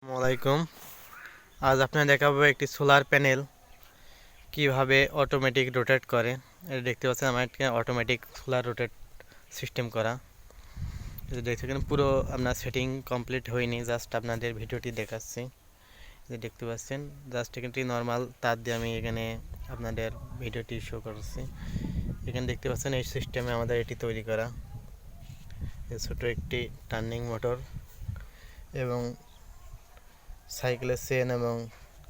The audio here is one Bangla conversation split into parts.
আসসালামাইকুম। আজ আপনাদের দেখাবো একটি সোলার প্যানেল কিভাবে অটোমেটিক রোটেট করে। এটা দেখতে পাচ্ছেন আমার একটা অটোমেটিক সোলার রোটেট সিস্টেম করা। এটা দেখতে পাচ্ছেন পুরো আপনার সেটিং কমপ্লিট হয়নি, জাস্ট আপনাদের ভিডিওটি দেখাচ্ছি। যে দেখতে পাচ্ছেন জাস্ট এখানটি নর্মাল তার দিয়ে আমি এখানে আপনাদের ভিডিওটি শো করছি। এখানে দেখতে পাচ্ছেন এই সিস্টেমে আমাদের এটি তৈরি করা। ছোটো একটি টার্নিং মোটর এবং সাইকেলের চেন এবং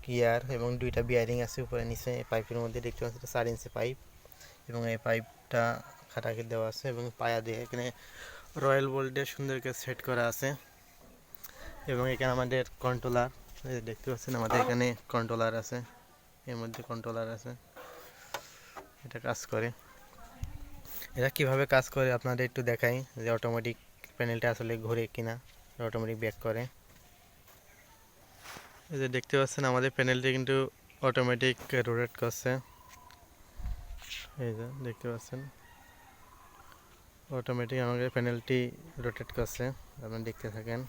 গিয়ার এবং দুইটা বিয়ারিং আছে উপরে নিচে। পাইপের মধ্যে দেখতে পাচ্ছি 4 ইঞ্চি পাইপ এবং এই পাইপটা খাটাকে দেওয়া আছে এবং পায়া দিয়ে এখানে রয়্যাল বোল্টের সুন্দর করে সেট করা আছে। এবং এখানে আমাদের কন্ট্রোলার দেখতে পাচ্ছেন, আমাদের এখানে কন্ট্রোলার আছে, এর মধ্যে কন্ট্রোলার আছে, এটা কাজ করে। এটা কিভাবে কাজ করে আপনাদের একটু দেখাই যে অটোমেটিক প্যানেলটা আসলে ঘুরে কিনা, অটোমেটিক ব্যাক করে। এই যে দেখতে পাচ্ছেন আমাদের প্যানেলটি কিন্তু অটোমেটিক রোটেট করছে। এই যে দেখতে পাচ্ছেন অটোমেটিক আমাদের প্যানেলটি রোটেট করছে, আপনারা দেখতে থাকেন।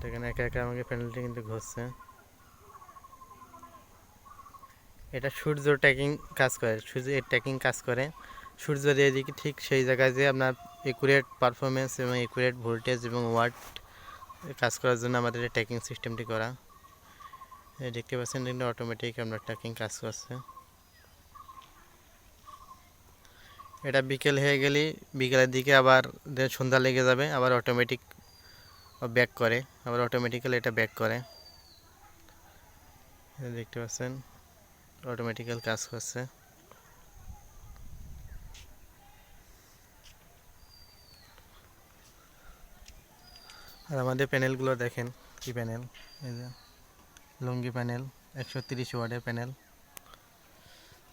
দেখেন একা একা আমাদের প্যানেলটি কিন্তু ঘুরছে। এটা সূর্য ট্র্যাকিং কাজ করে, সূর্য এর ট্র্যাকিং কাজ করে। সূর্য এদিকে ঠিক সেই জায়গায় যে আপনার একুরেট পারফরমেন্স এবং একুরেট ভোল্টেজ এবং ওয়াট কাজ করার জন্য আমাদের এই ট্র্যাকিং সিস্টেমটি করা। দেখতে পাচ্ছেন কিন্তু অটোমেটিক আপনার ট্র্যাকিং কাজ করছে। এটা বিকেল হয়ে গেলে বিকেলের দিকে আবার সন্ধ্যা লেগে যাবে, আবার অটোমেটিক ব্যাক করে, আবার অটোমেটিক্যালি এটা ব্যাক করে। দেখতে পাচ্ছেন অটোমেটিক্যাল কাজ করছে। আর আমাদের প্যানেলগুলো দেখেন কি প্যানেল, এই যে লুঙ্গি প্যানেল 130 ওয়াটের প্যানেল,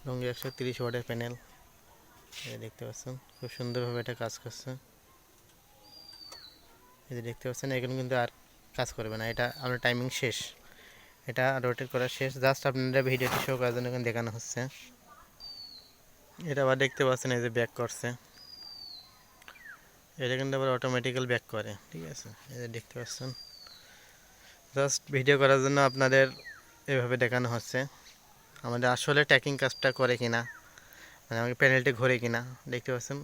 লুঙ্গি 130 ওয়াটের প্যানেল। দেখতে পাচ্ছেন খুব সুন্দরভাবে এটা কাজ করছে। এই যে দেখতে পাচ্ছেন এখানে কিন্তু আর কাজ করবে না, এটা আপনার টাইমিং শেষ, এটা রোটেট করা শেষ। জাস্ট আপনারা ভিডিওটি শো করার জন্য এখানে দেখানো হচ্ছে। এটা আবার দেখতে পাচ্ছেন এই যে ব্যাক করছে, এটা কিন্তু আবার অটোমেটিক্যাল ব্যাক করে, ঠিক আছে। এই যে দেখতে পাচ্ছেন জাস্ট ভিডিও করার জন্য আপনাদের এভাবে দেখানো হচ্ছে। আমাদের আসলে ট্র্যাকিং কাজটা করে কিনা, মানে আমাকে প্যানেলটি ঘোরে কিনা দেখতে পাচ্ছেন।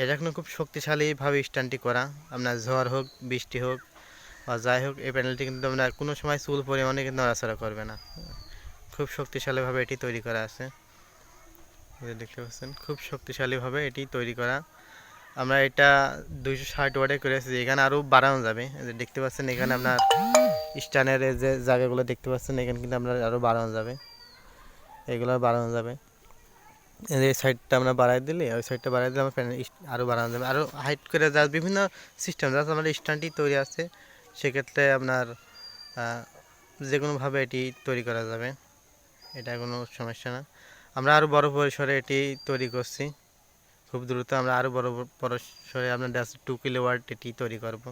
এটা এখন খুব শক্তিশালীভাবে স্ট্যান্ডটি করা, আপনার ঝড় হোক বৃষ্টি হোক বা যাই হোক এই প্যানেলটি কিন্তু আপনার কোনো সময় চুল পরিমাণে কিন্তু নড়াচড়া করবে না। খুব শক্তিশালীভাবে এটি তৈরি করা আছে, দেখতে পাচ্ছেন খুব শক্তিশালীভাবে এটি তৈরি করা। আমরা এটা 260 ওয়াটে করেছি, এখানে আরও বাড়ানো যাবে। দেখতে পাচ্ছেন এখানে আপনার স্ট্যান্ডের যে জায়গাগুলো দেখতে পাচ্ছেন, এখানে কিন্তু আপনার আরও বাড়ানো যাবে, এগুলো বাড়ানো যাবে। এই সাইডটা আমরা বাড়াই দিলে, ওই সাইডটা বাড়াই দিলে আমার প্যানেল আরও বাড়ানো যাবে, আরও হাইট করে যা বিভিন্ন সিস্টেম যা আমাদের স্ট্যান্ডটি তৈরি আছে, সেক্ষেত্রে আপনার যে কোনোভাবে এটি তৈরি করা যাবে, এটা কোনো সমস্যা না। আমরা আরও বড় পরিসরে এটি তৈরি করছি, খুব দ্রুত আমরা আরও বড় পরিসরে আপনার 2 কিলোওয়াট এটি তৈরি করব।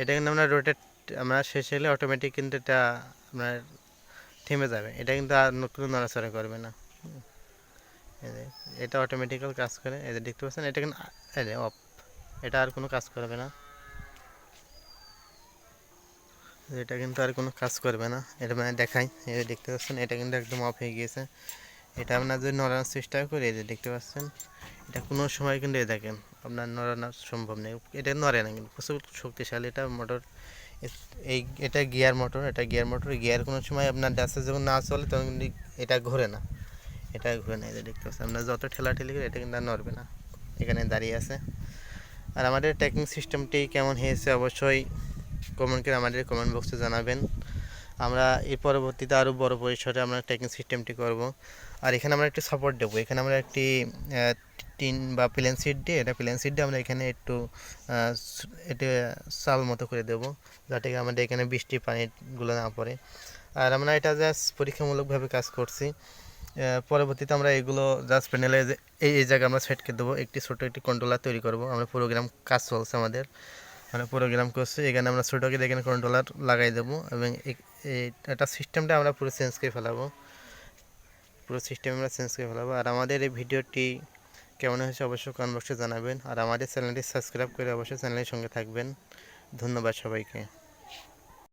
এটা কিন্তু আমরা রোটেট আমরা শেষ হলে অটোমেটিক কিন্তু এটা আপনার থেমে যাবে, এটা কিন্তু আর কোনো নড়াচড়া করবে না। এটা অটোমেটিক্যাল কাজ করে, এই যে দেখতে পাচ্ছেন এটা কিন্তু অফ, এটা আর কোনো কাজ করবে না, এটা কিন্তু আর কোনো কাজ করবে না। এটা মানে দেখাই, এই যে দেখতে পাচ্ছেন এটা কিন্তু একদম অফ হয়ে গিয়েছে। এটা আপনার যদি নড়ানোর চেষ্টা করি, এই যে দেখতে পাচ্ছেন এটা কোনো সময় কিন্তু এই দেখেন আপনার নড়ানো সম্ভব নেই, এটা নড়ে না, কিন্তু প্রচুর শক্তিশালী এটা মোটর। এটা গিয়ার মোটর, এটা গিয়ার মোটর, গিয়ার কোনো সময় আপনার ডাসে যখন না চলে তখন কিন্তু এটা ঘোরে না, এটা ঘুরে না। এই যে দেখতে পাচ্ছেন আপনার যত ঠেলাঠেলি করে এটা কিন্তু আর নড়বে না, এখানে দাঁড়িয়ে আছে। আর আমাদের ট্র্যাকিং সিস্টেমটি কেমন হয়েছে অবশ্যই কমেন্ট করে আমাদের কমেন্ট বক্সে জানাবেন। আমরা এই পরবর্তীতে আরও বড় পরিসরে আমরা ট্র্যাকিং সিস্টেমটি করব। আর এখানে আমরা একটু সাপোর্ট দেবো, এখানে আমরা একটি টিন বা প্লেন সিট দিয়ে, এটা প্লেন সিট দিয়ে আমরা এখানে একটু এটা চাল মতো করে দেবো, যাতে আমাদের এখানে বৃষ্টির পানিগুলো না পড়ে। আর আমরা এটা জাস্ট পরীক্ষামূলকভাবে কাজ করছি, পরবর্তীতে আমরা এগুলো জাস্ট প্যানেলে এই জায়গায় আমরা সেট করে দেবো। একটি ছোটো একটি কন্ট্রোলার তৈরি করব, আমরা প্রোগ্রাম কাজ চলছে আমাদের, মানে প্রোগ্রাম করছি। এখানে আমরা ছোটোকে এখানে কন্ট্রোলার লাগাই দেবো এবং এটা সিস্টেমটা আমরা পুরো চেঞ্জ করে ফেলাবো, পুরো সিস্টেম আমরা চেঞ্জ করে ফেলাবো। আর আমাদের এই ভিডিওটি কেমন হয়েছে অবশ্যই কমেন্ট বক্সে জানাবেন। আর আমাদের চ্যানেলটি সাবস্ক্রাইব করে অবশ্যই চ্যানেলের সঙ্গে থাকবেন। ধন্যবাদ সবাইকে।